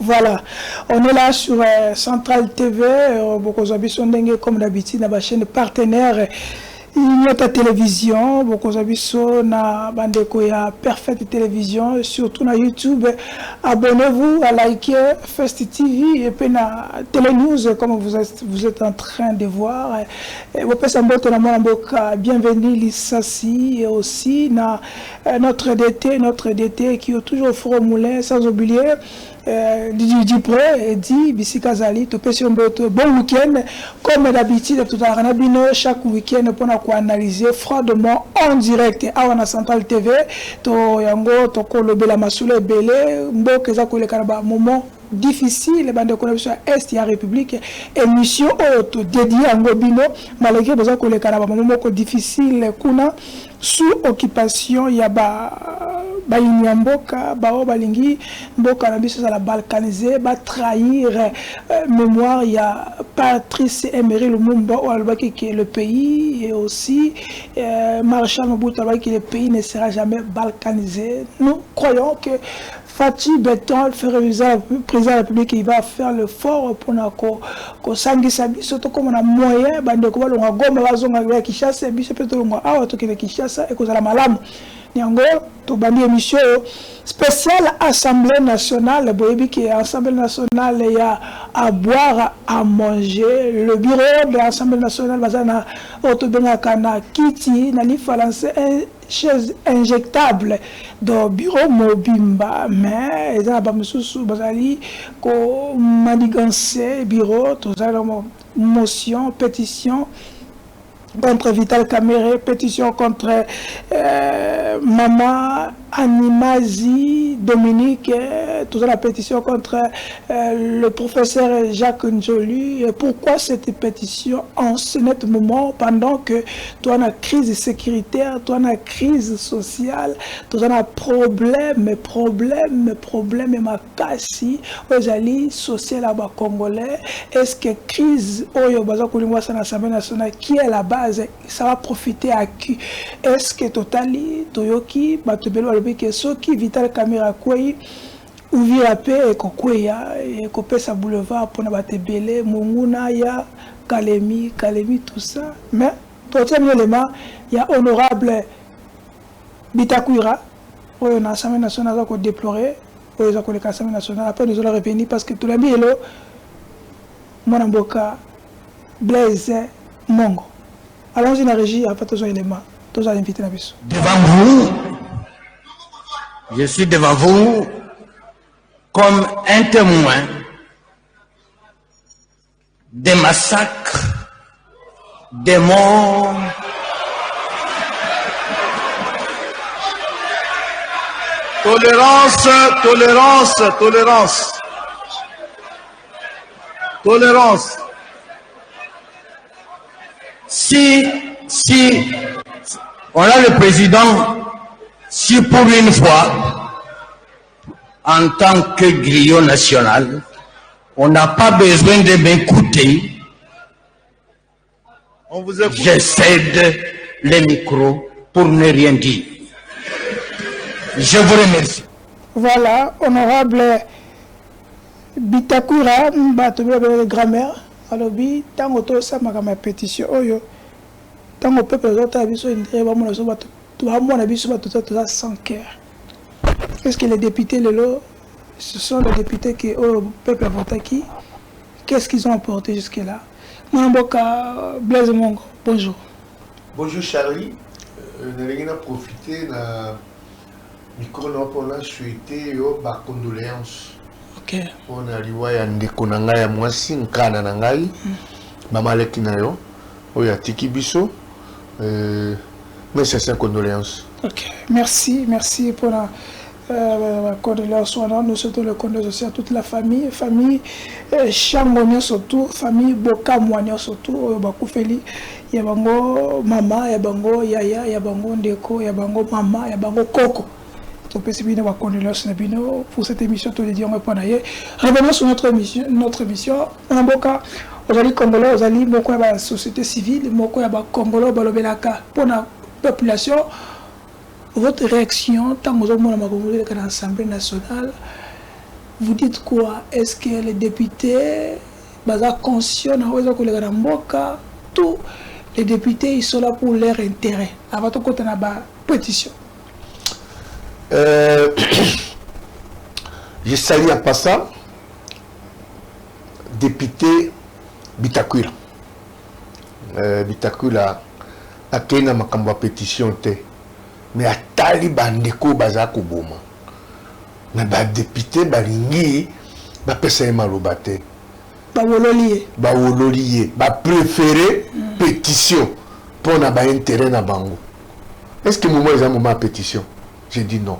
Voilà, on est là sur Central TV, beaucoup de comme d'habitude, dans la chaîne partenaire. Il y a ta télévision, beaucoup de na bandeko ya Perfect Télévision, surtout na YouTube. Abonnez-vous, à liker First TV et puis na Télé News comme vous êtes en train de voir. Bienvenue Lissassi et aussi na notre DT qui est toujours au moulin, sans oublier Dipre et dit Bissikazali, bon week-end comme d'habitude tout à l'heure chaque week-end pour analyser froidement en direct à la Centrale TV to yango to kolobela masule belé mboka za koleka ba moment difficile bande connexion est ya République émission auto dédiée à Ngobino malgré besoin koleka ba moment difficile kuna sous occupation ya ba inyamboka ba balingi mboka na biso za la balkaniser ba trahir mémoire ya Patrice Emery Lumumba ou albaki que le pays et aussi Marshal Mobutu albaki que le pays ne sera jamais balkanisé. Nous croyons que Fatih Beton, le président de la République, il va faire l'effort pour que Sangisa, surtout comme on a moyen, bande ko balonga goma bazonga Kinshasa, biso peut longa awa to ke Kinshasa et ko za la malamu. Niango to bandi émission spéciale Assemblée nationale, boyebi qui Assemblée nationale il y a à boire, à manger. Le bureau de l'Assemblée nationale bazana otobenga kana kiti nani falancer chaise injectable dans bureau mobimba mais ils ont pas mususu bazali ko manigancer bureau to za motion pétition contre Vital Kamere, pétition contre Maman Animazi Dominique, toute la pétition contre le professeur Jacques Njoli. Pourquoi cette pétition en ce net moment pendant que tu as une crise sécuritaire, tu as une crise sociale, tu as un problème et ma cassi aux social à bas congolais. Est-ce que crise oyo baza kolingwa sana l'Assemblée nationale qui est la base, ça va profiter à qui? Est-ce que totali toyoki batubelo alobi que soki Vital Kamere kwei ouvrir paix et kokweya et kopesa boulevard pour na batebele munguna ya Kalemi tout ça mais troisième élément il y a honorable Bitakwira oyo na Assemblée nationale ko déplorer oyo za ko le Assemblée nationale après nous allons revenir parce que tout la bien là mon amboka Blaise Mongo. Allons-y la régie à faire éléments. Tous à inviter la biso. Devant vous, je suis devant vous comme un témoin des massacres, des morts, tolérance. Si on a le président, si pour une fois, en tant que griot national, on n'a pas besoin de m'écouter, je cède les micros pour ne rien dire. Je vous remercie. Voilà, honorable Bitakwira, le grand-mère. Alors, tant que ça m'a pétition, tant que peuple d'autres abisso, il va mon avis sur tout ça sans cœur. Est-ce que les députés, ce sont les députés qui le peuple a voté qui? Qu'est-ce qu'ils ont apporté jusque-là? Mamboka Blaise Mongo, bonjour. Bonjour Charlie. Nous allons profiter de micro pour souhaiter ma condoléance. On a riwaya ndeko na ngai ya mwasi nkana na ngai mama leki na yo oya tiki biso mais c'est condoléances. OK, merci pour la condoléance. Nous souhaitons le condoléances à toute la famille Changonio surtout famille Boka Moanio surtout bakufeli ya bango mama ya bango yaya ya bango ndeko ya bango mama ya bango koko. Pour cette émission, tous les dions revenons sur notre émission. En Boka, aux Congolais, aux alliés, beaucoup de la société civile, beaucoup de Congolais, pour la population. Votre réaction, tant que vous avez l'Assemblée nationale, vous dites quoi? Est-ce que les députés sont conscients de tous les députés ils sont là pour leur intérêt? Avant tout, quand on a une pétition. Je salue en passant député Bitakwira. Bitakwira a kena makambo pétition te. Mais à Taliban ndeko baza koboma. Mais ba député balingi ba pesa maloba te. Ba wololié. Ba préféré pétition pour na ba intérêt na bango. Est-ce que moment ils ont moment pétition? J'ai dit non.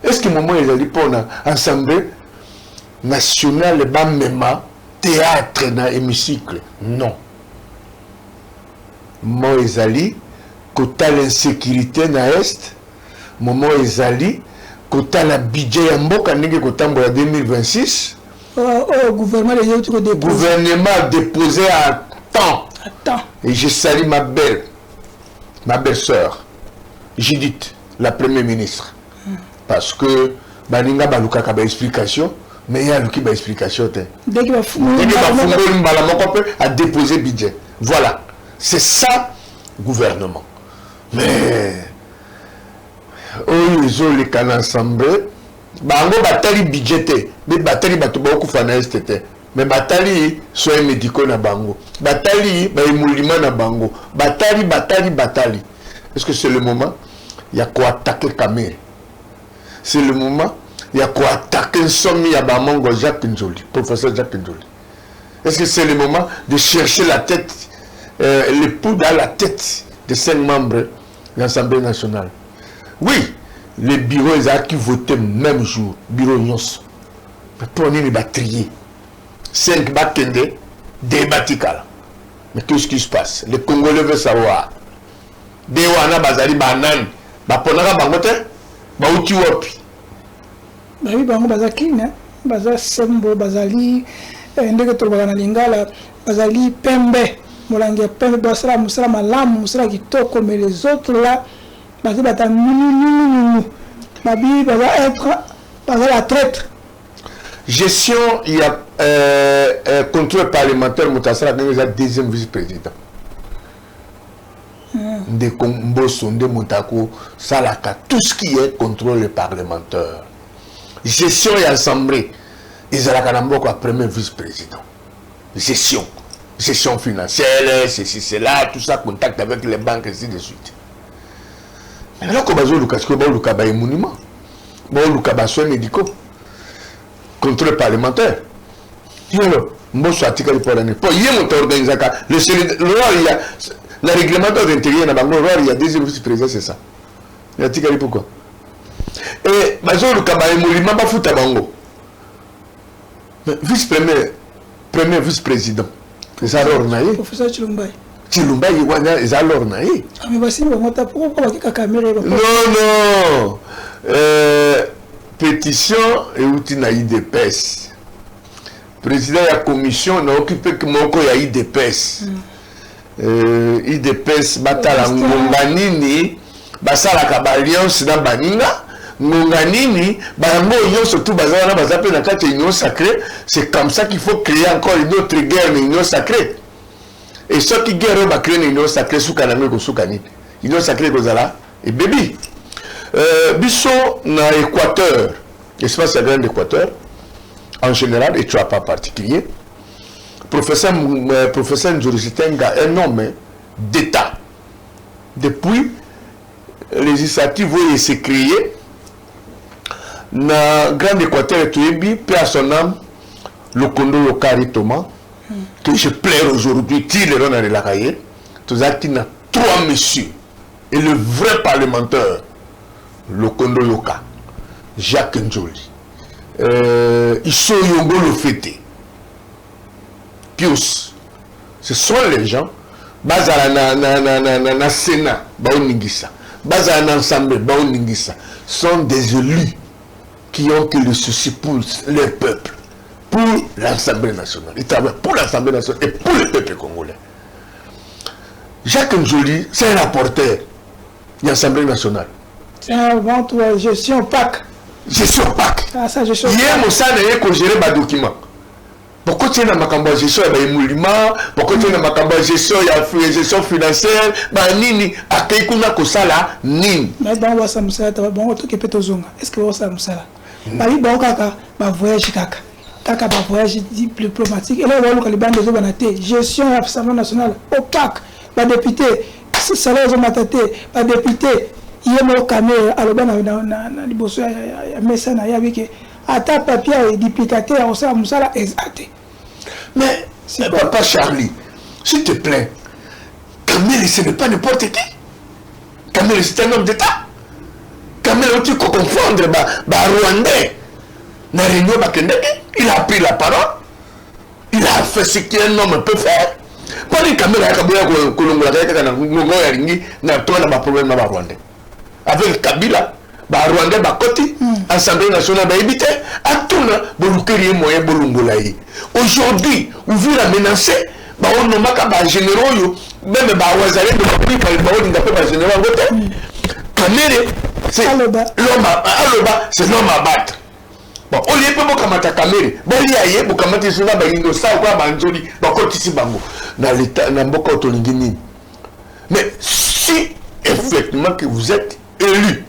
Est-ce que moment ils ont dit pour na assemblée nationale ba mema théâtre na hémicycle? Non. Moment ils ont dit quota l'insécurité na est, moment ils ont dit quota la budget ya mboka ndenge kotambola 2026. Gouvernement a déposé à temps. Et je salue ma belle-sœur, Judith, la première ministre. Parce que Baninga Baluka a explication, mais il y a une explication. Dès qu'il a déposé budget. Voilà. C'est ça, gouvernement. Mais, ils ont les canaux ensemble. Bango batali budgété, mais batali batuba kufana estete. Mais batali soins médicaux na bango. Batali ba émolument na bango. Batali. Est-ce que c'est le moment? Il y a quoi attaquer Kamere. C'est le moment. Il y a quoi attaquer Nsomi ya Bamongo Jacques Njoli, professeur Jacques Njoli. Est-ce que c'est le moment de chercher la tête, l'époux dans la tête des 5 membres de l'Assemblée nationale? Oui. Les bureaux qui votaient même jour, bureau Nyos. Mais prenez les batteries. 5 battendes, des batikala. Mais qu'est-ce qui se passe? Les Congolais veulent savoir. Des wana bazali banan. Baponaka bangote, bauti wapi. Bah oui, bango bazaki, né? Baza sembo, bazali, ndeke tolobaka lingala, bazali pembe. Molangi pembe, basala musala malamu, musala kitoko, mais les autres là, parce que la traite. Gestion, il y a contrôle parlementaire, Moutassara, il y a deuxième vice-président. De Komboso, de Moutako, Salaka, tout ce qui est contrôle parlementaire. Gestion et assemblée, ils ont la premier vice-président. Gestion financière, ceci, cela, tout ça, contact avec les banques, et ainsi de suite. Mais là, comme on a un monument, on a un soin médicaux, contrôle parlementaire. Il y a le réglementaire d'intérieur, il y a des vice-présidents, c'est ça. Il y a pourquoi? Et il y a un monument, premier vice-président. C'est ça, alors, professeur Chilumbaye. Chilumba ils alors naïe. Mais voici pourquoi non. Pétition et outil na IDPS. Président de la commission n'a occupé que mon co ya IDPS. IDPS batala ngonganini basala ka alliance na baninga ngonganini bango yo surtout bazala bazape na kati union sacrée. C'est comme ça qu'il faut créer encore une autre guerre, une union sacrée. Et ceux qui guerrent va créer une union sacrée sous Kanamé ou sous Kanit. Union sacrée Gozala et Bébi. Bisso na Équateur, l'espace agricole d'Équateur, en général, et tu n'as pas particulier. Professeur Nzorusitenga, un homme d'État. Depuis, les législatives vont se créer. Na Grand Équateur et Touébi, paix à son âme, le Kondo Lokari Thomas. Que je pleure aujourd'hui, Tileron à la Cahier, tous actifs, 3 messieurs, et le vrai parlementaire, le Kondo Yoka, Jacques Njoli, Isso Yongo le fêté, Pius, ce sont les gens, Bazala na Sénat, Baoningisa, Bazala na Ensemble, Baoningisa, sont des élus qui ont que le souci pour le peuple. Pour l'Assemblée nationale. Il travaille pour l'Assemblée nationale et pour le peuple congolais. Jacques Njoli, c'est un rapporteur de l'Assemblée nationale. C'est un ventre gestion PAC. gestion opaque. Ah, ça, gestion opaque. Il y a ça, il gérer les documents. Pourquoi tu es dans ma campagne de gestion de l'émolument? Pourquoi tu es dans ma campagne de gestion financière? Nini, à quel coup on a ça là? Nini. Mais bon, ça me sert, bon, tout qui peut te zonga. Est-ce que ça me sert? Bah, bon, kaka, bah, voyage kaka. Kaka, bah, voyage diplomatique. Et là, on va le ban de Zobanaté. Gestion de l'Assemblée nationale opaque. Bah, député, salaire de Mataté. Bah, député, il y a mon caméra, alors, dans les bosses, il y a mes scènes, il y a avec ata papier et duplicateur, on sait, ça exact. Mais, papa Charlie, s'il te plaît, Kamel, ce n'est pas n'importe qui. Kamel, c'est un homme d'État. Kamel, tu peux confondre, Rwandais. Il a pris la parole. Il a fait ce qu'un homme peut faire. Pour les Kamel, il a problème Rwandais. Avec Kabila, Rwandais, Bakoti, Assemblée nationale, Baïbité, Atuna, Bolukeri, moyen Bolungolaï. Aujourd'hui, vous voulez la menacer, on n'a pas de généraux, même Wazalé, de la pluie, par exemple, on n'a pas de généraux. Kamere, c'est l'homme à battre. Bon, on lieu pas Kamata Kamere, bon, il y a pour Kamata Suna, ça ou quoi, Banzoli, Bakoti Bango, dans l'état, dans Boko Tolingini. Mais si, effectivement, que vous êtes élu,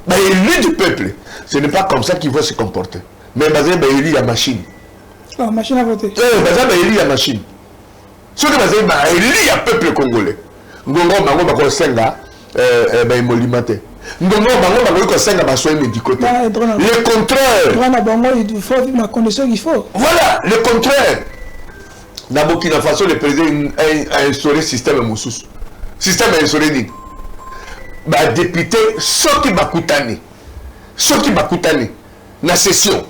élu du peuple, ce n'est pas comme ça qu'il faut se comporter. Mais élu la machine. La machine à voter. Élu la machine. Ce que vous avez élu le peuple congolais. Ngongo bango bako senga émolumenté. Ngongo bango bako senga ba soins médicaux. Le contraire. Il faut vivre la condition qu'il faut. Voilà, le contraire. Dans Burkina Faso, le président a instauré le système Moussous. Système a instauré dit. Député, ceux qui bakutani, la session,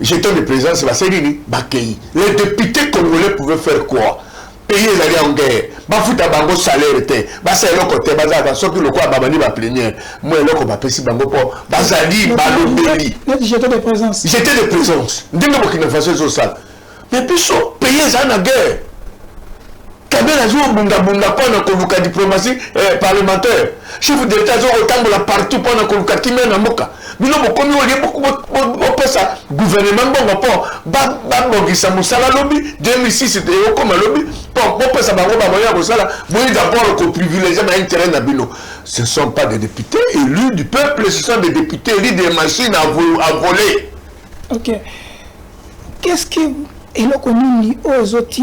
jeton de présence, les députés congolais pouvaient faire quoi? Payer les alliés en guerre, foutre bango salaire, c'est le côté, ceux qui le croient, va plénière, moi, le côté, c'est bango pour, bazali, balobeli. Jeton de présence. Jeton de présence. Dis-moi qu'il ne fasse pas ça. Mais puis, payer les alliés en guerre. Kabila a bunda pour la diplomatie parlementaire. Chef d'État a partout pour la Kimena Moka. Mais non, comme on dit beaucoup de gouvernement, lobby 2006 c'était comme un lobby. Pour ça, d'abord privilégié l'intérêt d'Abino. Ce ne sont pas des députés élus du peuple, ce sont des députés élus des machines à voler. Ok. Qu'est-ce que. Et là, on dit aux autres,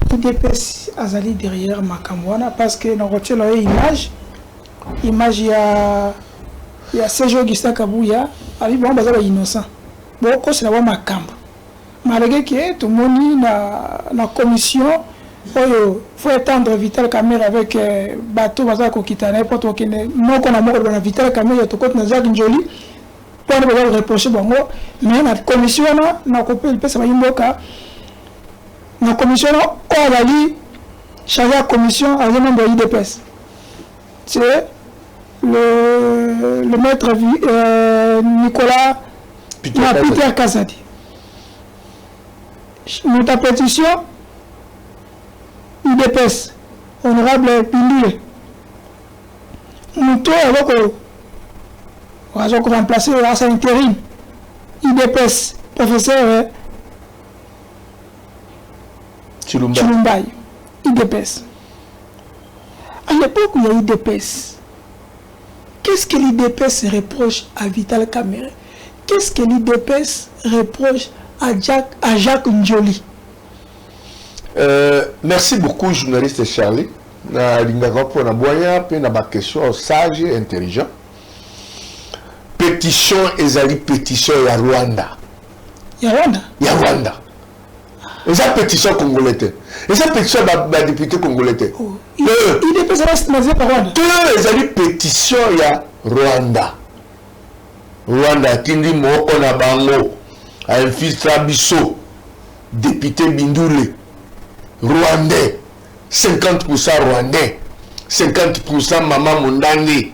IDPS azali derrière Makamwana parce que dans le image il y a Serge Augustin Kabouya ali bon bazaba innocent bon ko c'est la Makambo malgré que tout le monde na commission faut étendre Vital Kamerhe avec bateau bazaba ko kitana pour to kene moko na moko na Vital Kamerhe to ko na Jacques Njoli pour ne pas reprocher bongo mais na commission na ko peut pesa yimboka. La commission, on a dit, chaque commission a un membre de l'IDPS. C'est le maître Nicolas Peter Kazadi. Notre pétition, IDPS, honorable Pindule. Nous avons remplacé à intérim, IDPS, professeur. Chilumbaï, IDPS. À l'époque où il y a IDPS, qu'est-ce que l'IDPS reproche à Vital Kamerhe? Qu'est-ce que l'IDPS reproche à Jacques Njoli? Merci beaucoup, journaliste Charlie. Pour la question sage et intelligent. Pétition ezali pétition ya Rwanda. Ya Rwanda? Ya Rwanda. Et ça pétition congolaise. Et ça pétition de député congolais. Il est pas par Rwanda. Ils ont pétition il y a Rwanda. Rwanda tindi moko na bango a infiltré biso député Bindule. Rwandais 50% Rwandais 50% Maman Mundangi.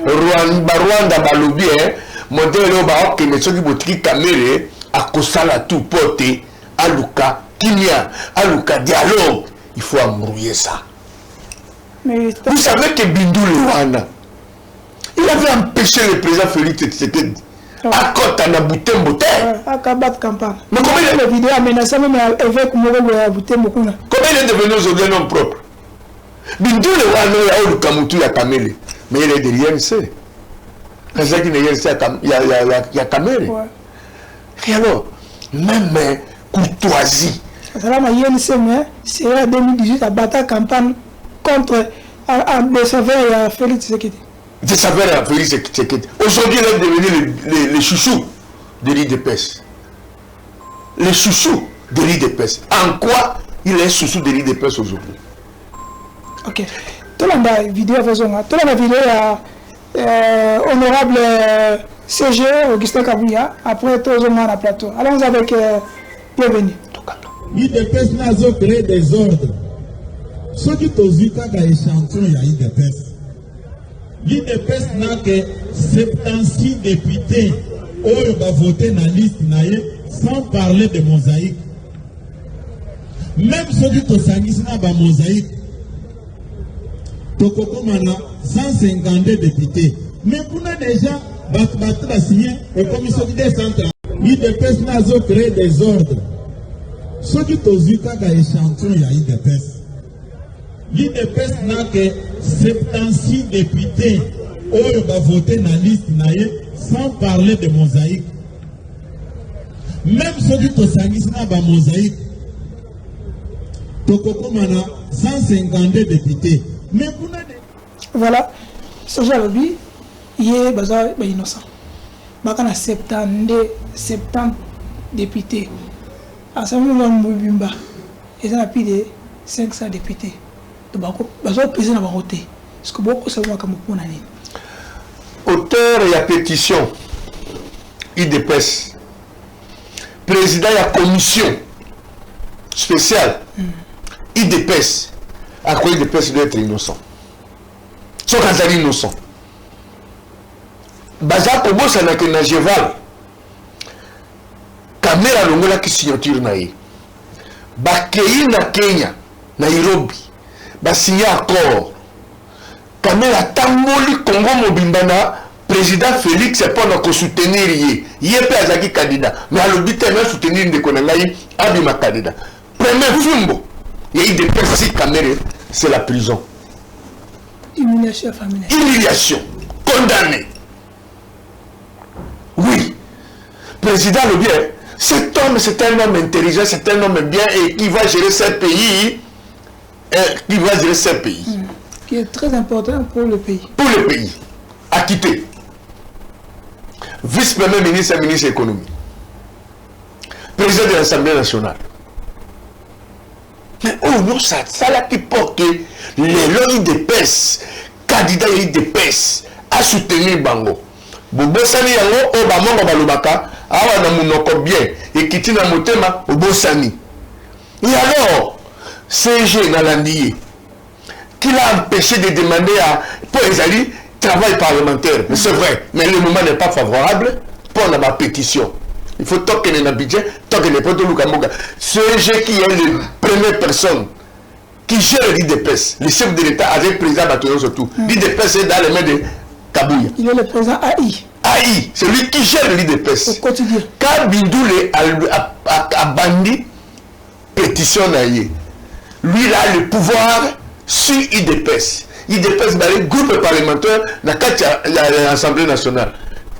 Rwanda balobi modèle ba ok mais soki botiki Kamerhe akosala tout porter aluka Kimia, aluka dialogue, il faut embrouiller ça. Mais vous savez que Bindule Rwanda, Il avait empêché le président Félix Tshisekedi à côté de Butembo. À Kabat campagne. Mais comment il est devenu aujourd'hui un homme propre? Bindou le Wano ya Olu Kamutu ya Kamele. Mais il est derrière l'INC. Quand c'est qu'il y a Kamele. Et alors, même courtoisie. C'est là c'est en 2018 à battre campagne contre des saveurs à Félix Tshisekedi. Des saveurs à Félix Tshisekedi. Aujourd'hui, il est devenu les chouchous de l'IDPS. Les chouchous de l'IDPS. En quoi il est chouchou de l'IDPS aujourd'hui? Ok. Tout le monde a vidéo à façon. Tout le monde a vidéo à honorable CG Augustin Kabouya. Après, tout le monde a plateau. Allons avec bienvenue. L'IDPS n'a pas créé des ordres. Ce qui est aux États d'échantillon, il y a l'IDPS. L'IDPS n'a que 76 députés qui ont voté dans la liste sans parler de mosaïque. Même ceux qui ont pas mosaïque, Tokoko Mana 152 députés. Mais pour nous déjà, Batba signé et commission de décentralisation. L'IDPS n'a pas créé des ordres. Ceux qui ont échantillon, il y a l'IDPS. L'IDPS n'a que 76 députés qui ont voté dans la liste sans parler de mosaïque. Même ceux qui ont pas mosaïque, Tokoko Mana 152 députés. Mais pour nous... Voilà, ce genre de il est innocent. Il y a 70 députés. À ce moment-là, il y a plus de 500 députés. Donc, il y a président à voter. Parce que beaucoup de gens ont été auteur et la pétition, IDPS, président de la commission spéciale, IDPS, à quoi IDPS doit être innocent. Sauf quand il est innocent. Baza Kobo, ça n'a que Najeval. Caméra longola qui signature naïe. Bakei na Kenya, Nairobi, ba signé accord. Caméra tamboli Congo Mobimbana, président Félix c'est pour soutenir yé. Yé peut azaki candidat, mais à l'obité même soutenir de Konangaï, abima candidat. Premier fumbo, il y a eu des personnes caméra, c'est la prison. Humiliation familiale. Humiliation, condamné. Oui, président le bien. Cet homme, c'est un homme intelligent, c'est un homme bien et qui va gérer ce pays. Qui va gérer ce pays. Qui est très important pour le pays. Pour le pays. Acquitté. Vice-premier ministre et ministre de l'économie. Président de l'Assemblée nationale. Mais oh non, ça là qui porte les lois de pèse, candidat de pèse, à soutenir Bango. Bobo Sani yango o bamongo balobaka awa na munoko bien ekiti na motema obosani. Et alors CG Nalandier qui l'a empêché de demander à pour Ezali travail parlementaire. Mais c'est vrai, mais le moment n'est pas favorable pour la pétition. Il faut toquer dans le budget, toquer les potes de Lukamoga. CG qui est la première personne qui gère l'IDPS, le chef de l'État avec le président Batoyon surtout. L'IDPS est dans les mains de Kabouya. Il est le président AI. AI, c'est lui qui gère l'IDPS. Au quotidien. Quand Bindoule a bandit pétition, lui il a le pouvoir sur l'IDPS. l'IDPS, le groupe parlementaire, dans l'Assemblée nationale.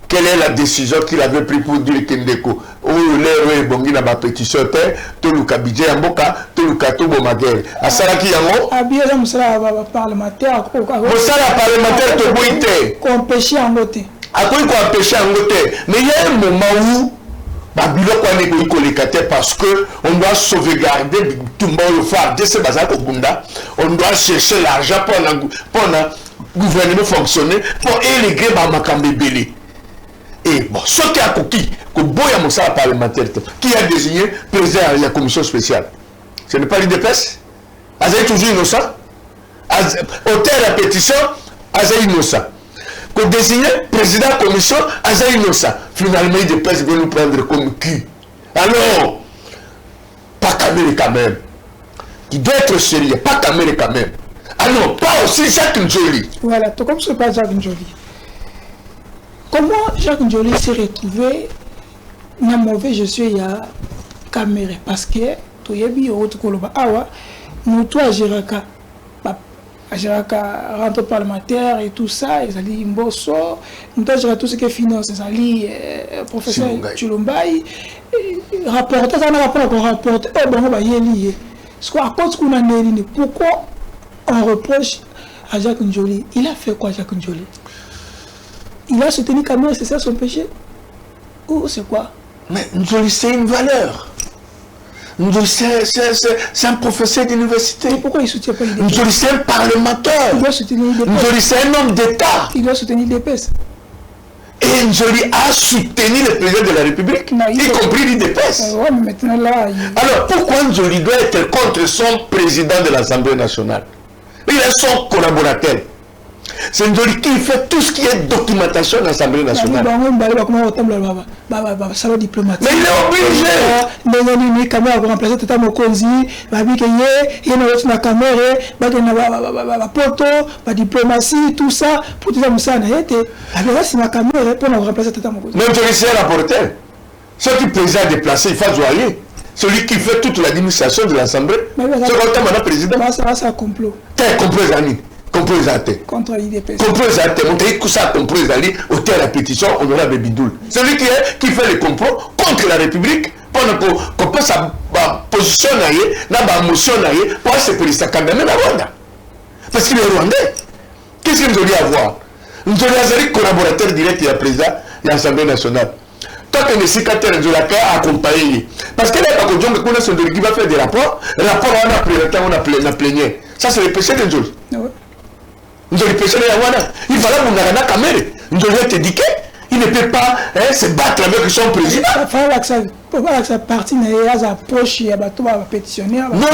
Quelle est la décision qu'il avait prise pour dire Kendeko? Ou l'air bongi na ba pétition tout le cabidje amboka, tout le kato bomagere. Asala ki yango? Abia za musala parlementaire. Musala parlementaire to boite. Qu'on pêche en côté. À quoi qu'on pêche en côté? Mais il y a un moment où Babylone quoi n'est pas parce que on doit sauvegarder tout le monde faire de ces bazar au Bunda. On doit chercher l'argent pour le gouvernement fonctionner pour éléguer Bamakambe Belé. Et bon, ce qui a coquille, que Boya Moussa parlementaire, qui a désigné président de la commission spéciale. Ce n'est pas l'IDPS. Azaï toujours innocent. Auteur de la pétition, Azaï innocent. Que désigné président de la commission, Azaï innocent. Finalement, l'IDPS veut nous prendre comme cul. Alors, pas Kamere quand même. Qui doit être sérieux, pas Kamere quand même. Ah non, pas aussi Jacques Njoli. Voilà, tout comme ce n'est pas Jacques Njoli. Comment Jacques Njoli s'est retrouvé dans mauvais je suis à caméra parce que tu y a bien autre koloba awa nous toi Géraka rentre parlementaire et tout ça ils allaient Mbosso nous toi Géraka tout ce qui est finance ils allaient professeur Chulumbai rapporter ça n'a pas encore rapporter bon va y lié ce qu'on a cause qu'on a né pourquoi on reproche à Jacques Njoli? Il a fait quoi Jacques Njoli? Il a soutenu Cameroun, c'est ça son péché? Ou c'est quoi? Mais Njoli, c'est une valeur. Njoli, c'est un professeur d'université. Pourquoi il ne soutient pas l'IDPS? Njoli, c'est un parlementaire. Il doit soutenir l'IDPS. Njoli, c'est un homme d'État. Il doit soutenir l'IDPS. Et Njoli a soutenu le président de la République, non, y compris l'IDPS. Ouais, mais maintenant là... Alors, pourquoi Njoli doit être contre son président de l'Assemblée nationale? Il est son collaborateur. C'est Njoli qui fait tout ce qui est documentation de l'Assemblée nationale. Mais il est obligé. diplomatie, tout ça, pour tout ça. Mais Njoli, c'est un rapporteur. Celui qui président déplacé, il faut joyer. Celui qui fait toute l'administration de l'Assemblée. C'est comme le président. C'est un complot. Quel complot, Zani? Contre l'IDPS. Contre la pétition, on aura des bidoules. Celui qui fait le complot contre la République, pendant qu'on peut se positionner, la motion, pour se policer quand même la Rwanda. Parce qu'il est rwandais. Qu'est-ce qu'il nous dit à voir? Nous avons un collaborateur direct de la présidence de l'Assemblée nationale. Tant que les secrétaires de la paix accompagnent. Parce qu'il n'y a pas de gens qui va faire des rapports. Rapport on a plénière. Ça, c'est le péché de Njoli. Njoli péché de la Rwanda. Il fallait qu'on ait un caméra. Njoli est éduqué. Il ne peut pas se battre avec son président. Il fallait que sa partie n'ait approche et pétitionner. Non.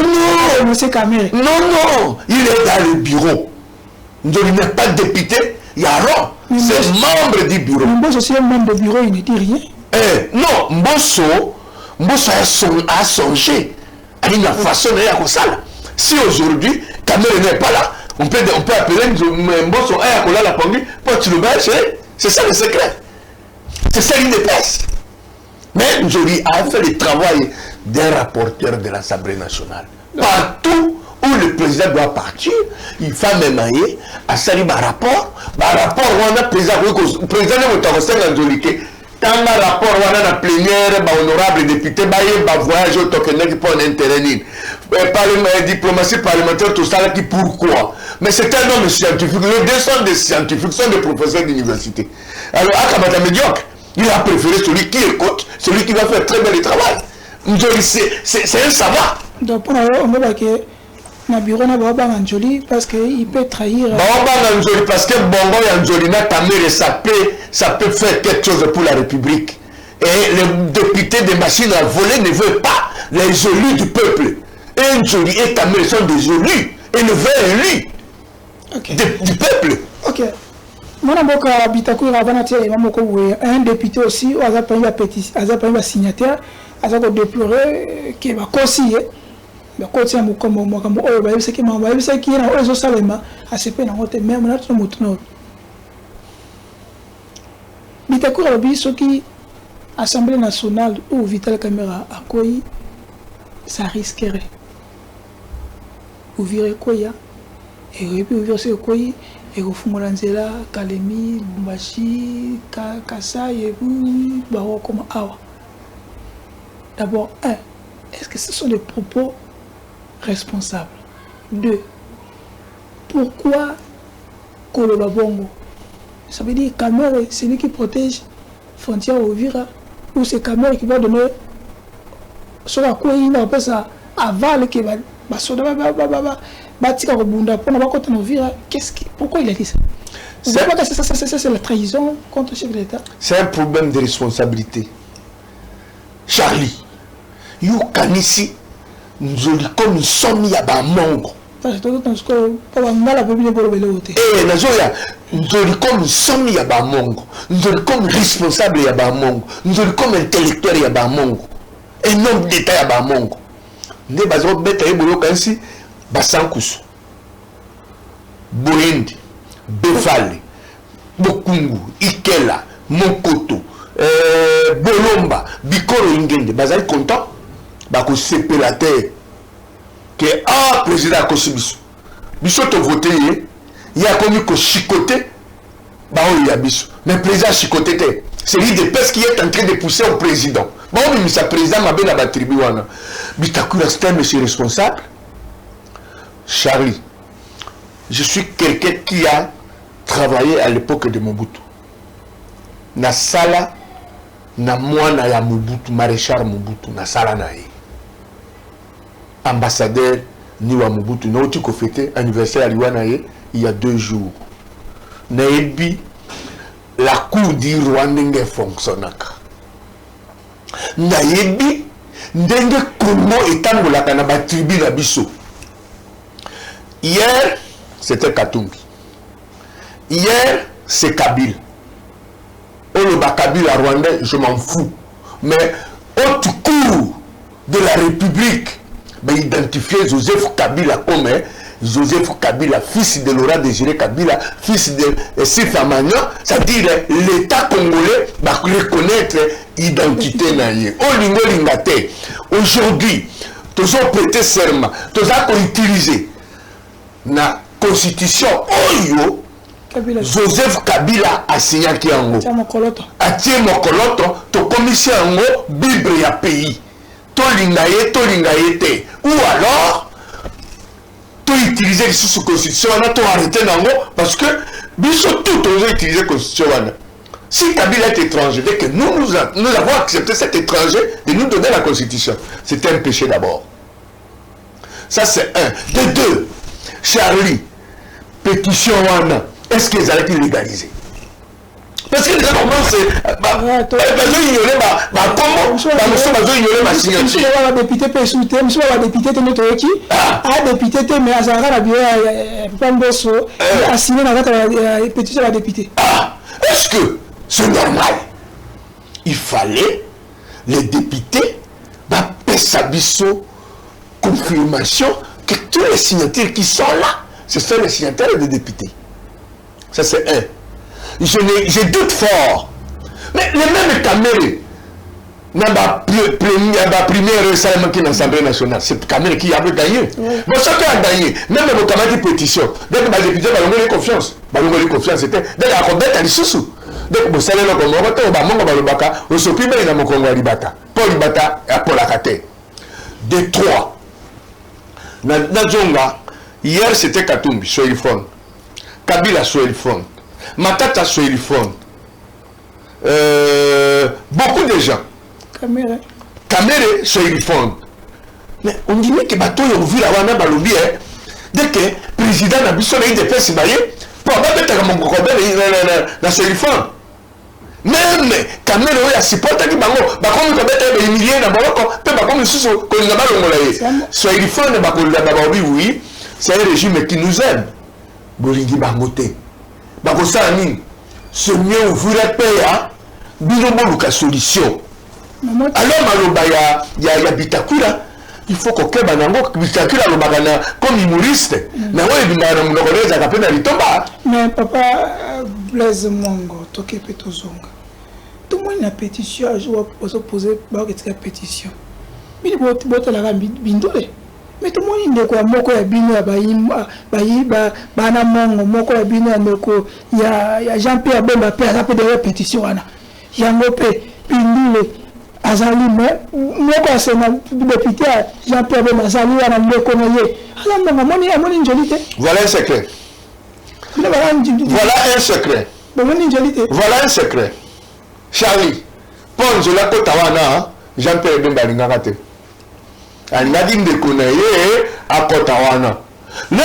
Il est dans le bureau. Njoli n'est pas député. Il y a Ron. C'est membre du bureau. Mbosso aussi est membre du bureau, il ne dit rien. Non, Mbosso a songé à une façon de faire ça. Si aujourd'hui, Cameroun n'est pas là, on peut appeler Mbosso à la Pongi pour tu le bâches. C'est ça le secret. C'est ça l'IDPS. Mais Njoli a fait le travail d'un rapporteur de l'Assemblée nationale. Partout où le président doit partir, il faut même aller à saluer un rapport. Un rapport, on a président de Njoli. Quand un rapport on a la plénière, honorable député, voyage au Tokyo qui peut intervenir. Diplomatie parlementaire, tout ça, qui pourquoi? Mais c'est un homme scientifique. Les deux sont des scientifiques, sont des professeurs d'université. Alors, Akamata médiocre, il a préféré celui qui écoute, celui qui va faire très bien le travail. C'est un savant. Donc, pour on va que na bureau na baba Njoli parce qu'il peut trahir. Baba Njoli parce que Bongo et Njoli na caméra ça peut faire quelque chose pour la République. Et les députés des machines à voler ne veulent pas les élus du peuple. Et Njoli et caméra sont des élus et ne veulent élus du peuple. Ok. Mon avocat Bitakou Ravanatia et Mamoko un député aussi, a pas un signataire, a déploré qui va conseiller. Mais quand il y a un comme moi, c'est qui m'a envoyé, c'est qui est dans les Salema, à ce point, même là, tout le monde. Bitakour a dit ce qui, Assemblée nationale ou Vital Caméra à quoi ça risquerait. Ouvrir quoi et puis ouvrir ce quoi et au fond Lanzela, Kalemi, Bumbashi, Kassa et vous, Baro comme Awa. D'abord, est-ce que ce sont des propos responsable. 2. Pourquoi Koloba Bongo? Ça veut dire Cameroun, c'est lui qui protège frontière au Vira, ou c'est Cameroun qui va donner sur la quoi il appelle ça aval qui va pourquoi il a dit ça? C'est la trahison contre le chef de l'État. C'est un problème de responsabilité. Charlie, you can ici Njoli comme somme ya ba mongo. Njoli comme somme ya ba mongo. Njoli comme responsable ya ba mongo. Njoli comme intellectuel ya ba mongo. Un homme d'État ya ba mongo. Nde bazo beta ebolo kansi basankusu. Boyendi, Befale, Bokungu, Ikela, Mokoto, Bolomba, Bikoro Ingende, bazali content, bako sepe la terre. Que président Kosibiso. Biso to voté, il y a commis que chicoté, bah il y a biso. Mais président chicoté, c'est lui de peste qui est en train de pousser au président. Bon, mais sa président m'a bien la tribu wana. Bitakura c'est un monsieur responsable. Charlie, je suis quelqu'un qui a travaillé à l'époque de Mobutu. Na sala na mwana ya Mobutu, maréchal Mobutu, na sala na ye. Ambassadeur Niwa Mobutu, na oti ko fêter anniversaire à Liwana ye il y a 2 jours. Na ebi la cour du Rwanda fonctionnaka. Na ebi ndenge Congo etangolaka na ba tribu na biso. Hier, c'était Katumbi. Hier, c'est Kabila. Oh, le Kabila rwandais, je m'en fous. Mais au cours de la République, ben, identifier Joseph Kabila comme Joseph Kabila, fils de Laurent Désiré Kabila, fils de Sif Amagnan, c'est-à-dire l'État congolais va reconnaître l'identité naïe. Oh, lingo lingate. Aujourd'hui, tous ont prêté serment, tous ont utilisé la constitution Oyo. Joseph Kabila a signé qui en haut. A tié mokoloto, to commission en haut, Bible ya pays. To lingaye te. Ou alors, to utiliser sous constitution, on a to arrêté en haut, parce que, biso tout, on a utilisé la constitution. Si Kabila est étranger, dès que nous avons accepté cet étranger de nous donner la constitution, c'était un péché d'abord. Ça c'est un. De deux, Charlie, pétition wana. Est-ce qu'ils allaient légaliser? Parce que les normalement c'est ignorer comment ignorer ma signature. Député peut soutenir, monsieur le député de notre équipe, député mais à Zara la bien Pamboso a signé la pétition de la députée. Est-ce que c'est normal? Il fallait les députés Pessabiso confirmation que tous les signataires qui sont là, ce sont les signataires des députés. Ça c'est un. Je doute fort. Mais les mêmes caméras, dans la première récemment qui est dans l'Assemblée nationale, c'est Kamere qui avait gagné. Mais chacun a gagné. Même le camarade de pétition. Dès que les députés ont confiance. C'était. Dès que la à l'issou. Dès que vous allez le Congo, vous s'occupez de mon Congo Ribata. Paul Ribata et Paul Akate. De 3. Dans hier c'était Katumbi, sur le front. Kabila sur le front. Matata sur le front. Beaucoup de gens. Kamere sur le front. Mais on dirait que bateau ont vu la wana balobi dès que le président n'a besoin de faire ce bail pour pas mettre mon cocobel dans sur le front. Même Kamere a supporté qui bango ba comme mettre des milliers dans baloko pe ba comme sous ko nga balongolaye. Sur le front ba ko la babi oui, c'est un régime qui nous aime. Bolingi bangote. Bako ça nini? Ce mieux ouvrir la paix à Bilomoluka solution. Alors maloba ya Bitakura, il faut que banango Bitakura lo bagana comme humoriste. Na wewe bindana mnokoleza kapena litomba. Mais papa Blaise Mongo toke petozonga. Tout le monde a pétition, je vais poser une pétition. Mais il faut la bindole. Mais tout le monde est quoi moko ya bino ya bana mongo moko ya bino ya moko ya Jean-Pierre Bemba pe ça peut de pétition wana. Yango pe bindule azali moko ya sena député Jean-Pierre Bemba azali wana moko na ye. Ala moni njolite. Voilà un secret. Voilà un secret. Voilà un secret. Charlie, ponzo la kotawana Jean-Pierre Bemba lingakate. Nadine de Konaye à Kotawana. Là,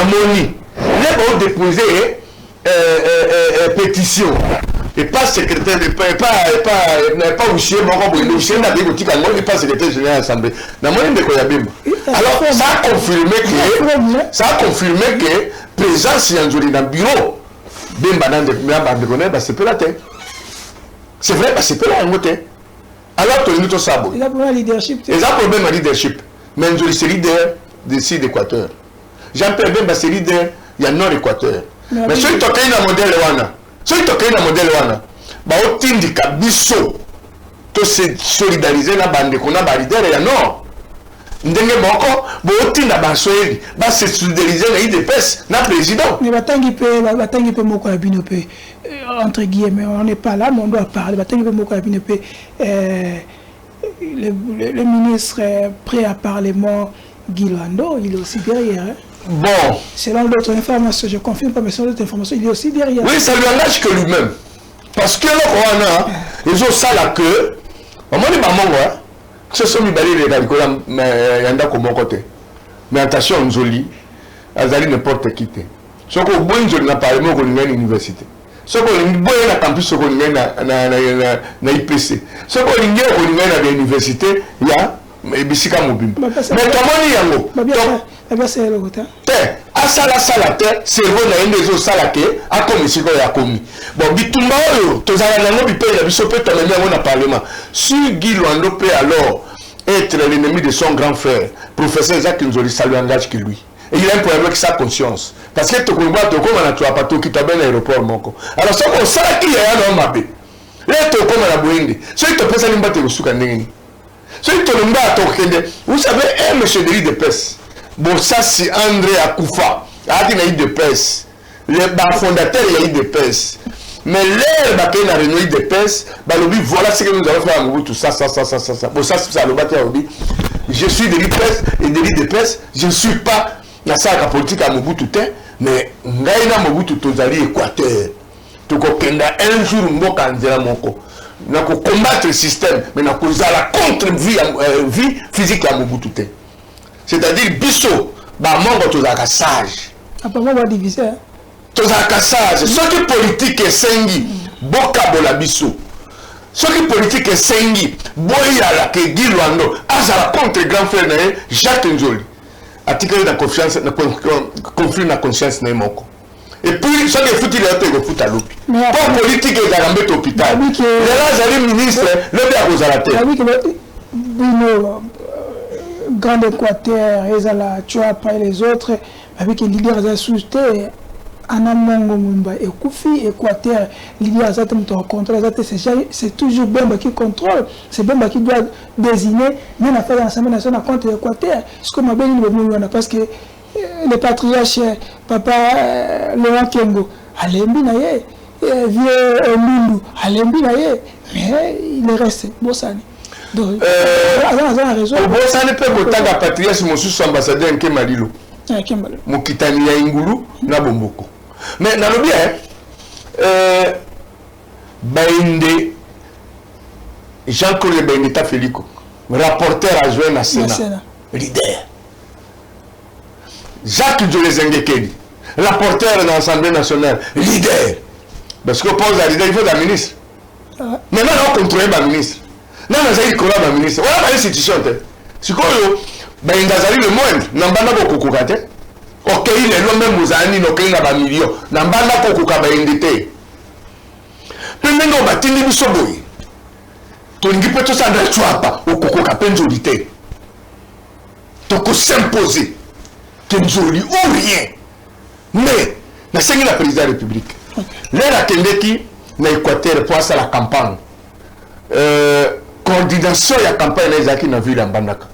moni. Là, on dépose pétition. Et pas secrétaire, pas aussi, mais pas secrétaire général de l'Assemblée. Alors, ça a confirmé que présence dans le bureau, c'est la tête. C'est vrai, c'est pas la tête. Alors, tu as sabo. Il a problème de leadership. Il a problème de leadership. Mais c'est leader de Sud Équateur. Jean-Pierre Bemba, c'est leader, il y a Nord Équateur. Mais ceux qui ont un modèle, baotindika biso to se solidariser na bandeko na balidere ya nord ndenge moko botinda basoeli ba se solidariser na IDPS na président mais batangi pe moko ya bino pe entre guillemets on n'est pas là mais on doit parler batangi pe moko ya bino pe le ministre prêt à parlement Guy Lwando, il est aussi derrière. Hein? Bon. Selon d'autres informations, je confirme pas, mais selon d'autres informations, il est aussi derrière. Oui, ça lui engage que lui-même. Parce que là, on a, ils ont ça là que, on m'a dit, maman, ce sont les balais de la mais il y en a comme mon côté. Mais attention, on joli, Azali n'importe qui. Ce qu'on voit, on n'a pas le mot l'université. Ce qu'on voit, on a campus, on a IPC. Ce qu'on voit, on a l'université, il y a. Mais bisika mobile. Mais tomoni yango. C'est le côté. Asala te cerveau na indezo salake akomi siko ya komi. Bon bitumba oyo tozala nango bipe na biso pe tomemi yango na parlement. Si Guy Lwando peut alors être l'ennemi de son grand frère, professeur Jacques Nzoli, ça lui engage que lui. Et il a un problème avec sa conscience. Parce que Tokumba Tokoma na tuapa to kitabe na aéroport moko. Alors ça on sala ki ya na mabe. Là Tokoma na boende. So il te pesa limba te kusuka ndenge. Vous savez, un monsieur de l'IDPS, bon, ça c'est André Akoufa, il y a l'IDPS, le fondateur de l'IDPS. Mais l'air qui a réuni l'IDPS, voilà ce que nous avons fait à Mobutu, ça. Bon, ça c'est le bâtiment. Je suis de l'IDPS et de l'IDPS, je ne suis pas dans la politique à Mobutu, mais Ngaïna Mobutu, Tozali Équateur. Un jour, nous allons combattre le système, mais nous allons contre vie physique à Mobutu. C'est-à-dire, biso, mango to zaka sage. Après, on va diviser. To zaka sage. Ce qui politique est sengi, boka bola biso. Ce qui politique est sengi, boya la ke Guy Lwando, azala contre grand frère Jacques Nzoli. Article de confiance, conflit na conscience na moko. Et puis, ça qui est foutu, il est foutu à l'oupi. Pour politique, il y a un hôpital. Il y a un ministre, le bien à la terre. Grand Équateur, tu as pas les autres, avec les leaders assistés, Anamongo Mumba et Koufi, Équateur, leader c'est toujours Bemba qui contrôle, c'est Bemba qui doit désigner, même à faire l'Assemblée nationale contre l'Équateur. Ce que m'a bien dit, parce que le patriarche papa Laurent Kengo alembi na ye vieux Lulu alembi na ye mais il est resté Bossani donc a raison Bossani peut kotanga patriarche mosusu ambassadeur nke Malilo mokitani ya Ingulu na Bomboko mais nalobi Bainde Jean-Claude Bainde Tafeliko rapporteur adjoint na Sénat leader Jacques Nzoli, rapporteur de l'Assemblée nationale, leader. Parce que pose à leader, il faut un ministre. Maintenant, on contrôle le ministre. Non, on a dit qu'on a un ministre. On a une institution. Si on a le moindre, on n'a pas beaucoup de choses. Ok, il est là même aux années, il a un million. On n'a pas beaucoup de choses. Puis maintenant, on va tenir le soboy. Tu ne peux pas s'en au coco capenzolité. Tu peux s'imposer. Kenzoli ou rien. Mais, na sengi la président de la République. L'air a qui na Équateur pour ça la campagne. Coordination de la campagne na Isaki na ville en Bandaka.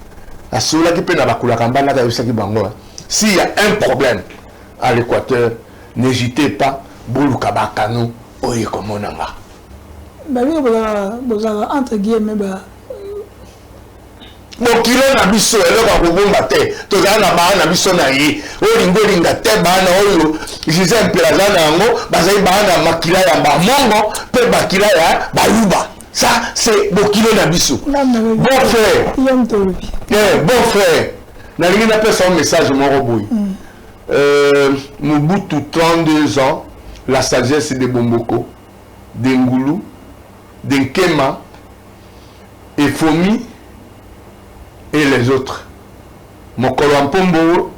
La seule qui peut na bakula campagne na Isaki Bango. S'il y a un problème à l'Équateur, n'hésitez pas, boulou kabakano oye komonanga. Bah oui, entre guillemets, mokilo na biso eloko akobomba te tozala na bana na biso na ye olingolinga te bana oyo Gisèle Mpelaza na yango bazali bana makila ya bamongo mpe bakila ya bayuba ça c'est mokilo na biso bon frère bon frère nalingi napesa un message moko boye Mobutu 32 ans la sagesse de Bomboko de Ngulu de Nkema et Fomi et les autres. Mokolo Mpombo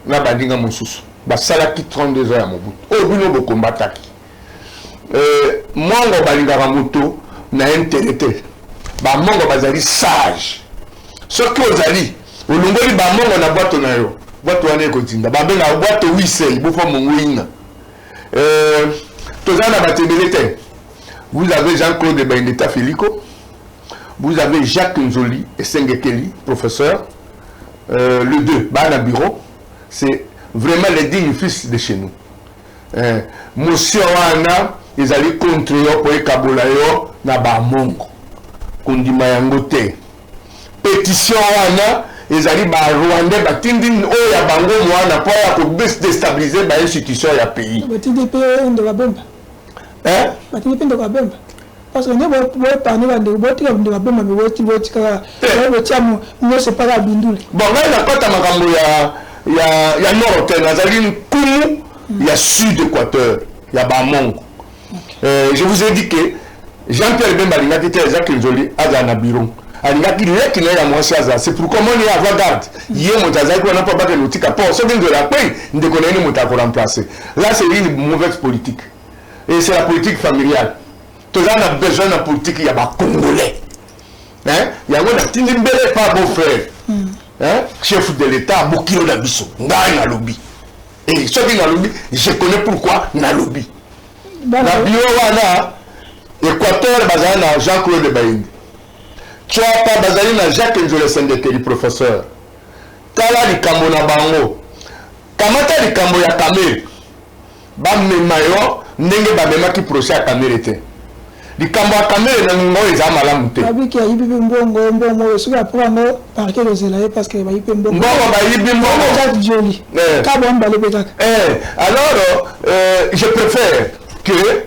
na badinga mosusu. Basalaki 32 ans ya Mobutu. O bino bokombataki. Mongo balingaka moto na intérêt. Ba mongo bazali sage. Soki ozali olongoli ba mongo na boîte na yo. Boîte wana ekotinda. Ba benga boîte wisei bofo mongoinga. Tozana batebele te. Vous avez Jean-Claude Baindeta Felico. Vous avez Jacques Nzoli et Sengekeli, professeur. Le 2, Bana Bureau. C'est vraiment les dignes fils de chez nous. Monsieur Wana, ils allaient contre eux pour Kabulayo, Nabamongo. Kondima Yangote. Pétition Wana, ils allaient à Rwanda, Batindin, Oya Bango, Moana, pour déstabiliser l'institution et le pays. Hein? Parce que nous avons parlé de bon, il y a nord, il y a sud Équateur, il y a Bamongo. Je vous ai dit que Jean-Pierre Bemba, il a dit que Jacques Nzoli a un bureau. C'est pour comment on est avant-garde. Hier, on n'a pas battu l'outil à port. C'est de la paix, on ne connaît pas remplacer. Là, c'est une mauvaise politique. Et c'est la politique familiale. Tout ça, on a besoin de la politique, il y a des Congolais. Il y a un bel pas beau frère. Chef de l'État, Bokiro Dabiso, Ngaï Nalobi. Et ce qui est Nalobi, je connais pourquoi Nalobi. La bio, Équateur, Bazana, Jean-Claude Baïnd. Tu as pas Bazali na Jacques Nzole Sendekeli, professeur. Tala di kambo na bango. Kamata di kambo ya kamere. Ba memayo ndenge ba memaki procès ya kamere te. Di kambo ya kamere na ngo eza malamu te. Abi ki ayibi mbongo soki apura ngo parquet de zelaye parce que ba yibi mbongo. Mbongo ba yibi mbongo. Jacques Joli. Ka bon balé peut-être. Alors je préfère que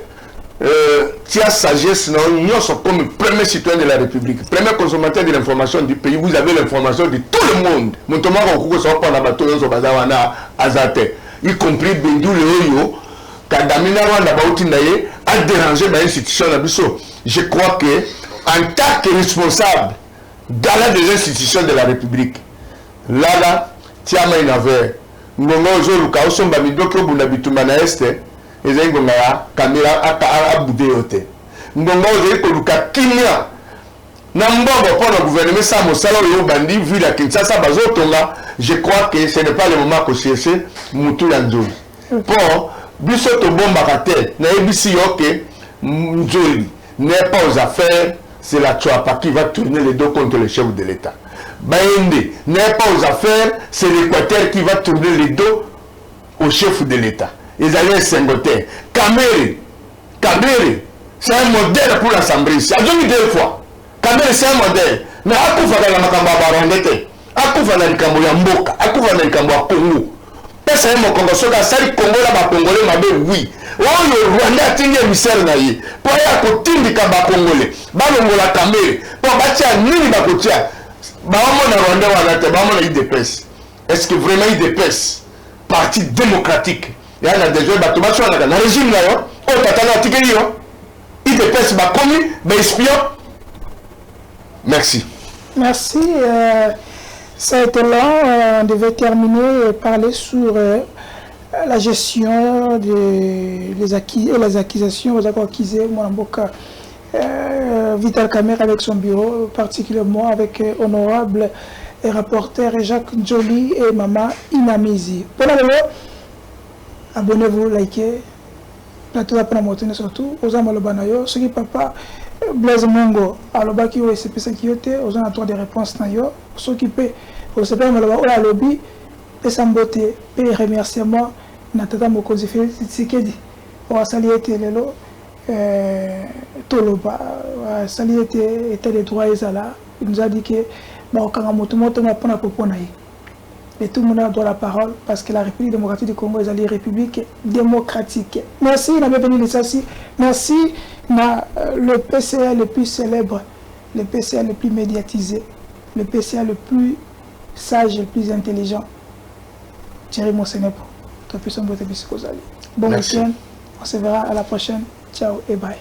tu as sagesse, non, nous sommes comme premier citoyen de la République, premier consommateur de l'information du pays, vous avez l'information de tout le monde. Y compris Bendou Leoyo, Kadamina Rwanda Bautinaye, a dérangé l'institution. Je crois que, en tant que responsable dans les institutions de la République, là, tu as mis une affaire. Nous avons ezengonga ya kamera abude yote ndongo ozeli koluka kimia na mbongo pour le gouvernement ça mosala yo bandi vu la Kinshasa bazotonga. Je crois que ce n'est pas le moment que chercher mutu ya Nzoli pour biso to bomba kate na ebisi yoke Nzoli n'est pas aux affaires, c'est la Tchouapa qui va tourner les dos contre le chef de l'État. Baende n'est pas aux affaires, c'est l'Équateur qui va tourner les dos au chef de l'État. Ils allaient s'ingoter. Kamere, c'est un modèle pour l'Assemblée. C'est à deux fois. Kamere, c'est un modèle. Mais à quoi faire la Makamba Barondete? À quoi faire la Kambo Yamboka? À quoi faire la Kambo Congo? C'est un Congo. Ce que c'est le Congo là, Congolais, m'a dit oui. Oh, le Rwanda a tiré misère naïe. Pour aller à côté du Kamba Congolais. Balongo la Kamere. Pour bâtir un nid bakotia. Bamon na Rwanda wanate, bamon na IDPS. Est-ce que vraiment IDPS, parti démocratique? Il y a des gens qui sont dans le régime là, oh, il dépêche ma commis, mais espion. Merci. Merci. Ça a été long. On devait terminer et parler sur la gestion des acquis et les acquisitions aux accords acquisés. Mwanamboka Vital Kamerhe avec son bureau, particulièrement avec honorable et rapporteur Jacques Nzoli et Maman Inamizi. Pour le moment, abonnez-vous, likez, plateau d'après la montée surtout, aux amalobanayo, ce qui papa Blaise Mongo, aloba qui est spécial qui était, aux amateurs des réponses nayo, s'occuper, au CPM aloba, au lobby, et sans beauté, et remerciement, Natata Mokozi Tsikedi, au saliété lelo, Toloba, saliété était des droits et là, il nous a dit que, bah, quand on m'a pas naï. Et tout le monde a droit à la parole parce que la République démocratique du Congo est une république démocratique. Merci, on a bienvenue les assis. Merci, le PCA le plus célèbre, le PCA le plus médiatisé, le PCA le plus sage, le plus intelligent. Thierry Monsenepo, bon week-end, on se verra à la prochaine. Ciao et bye.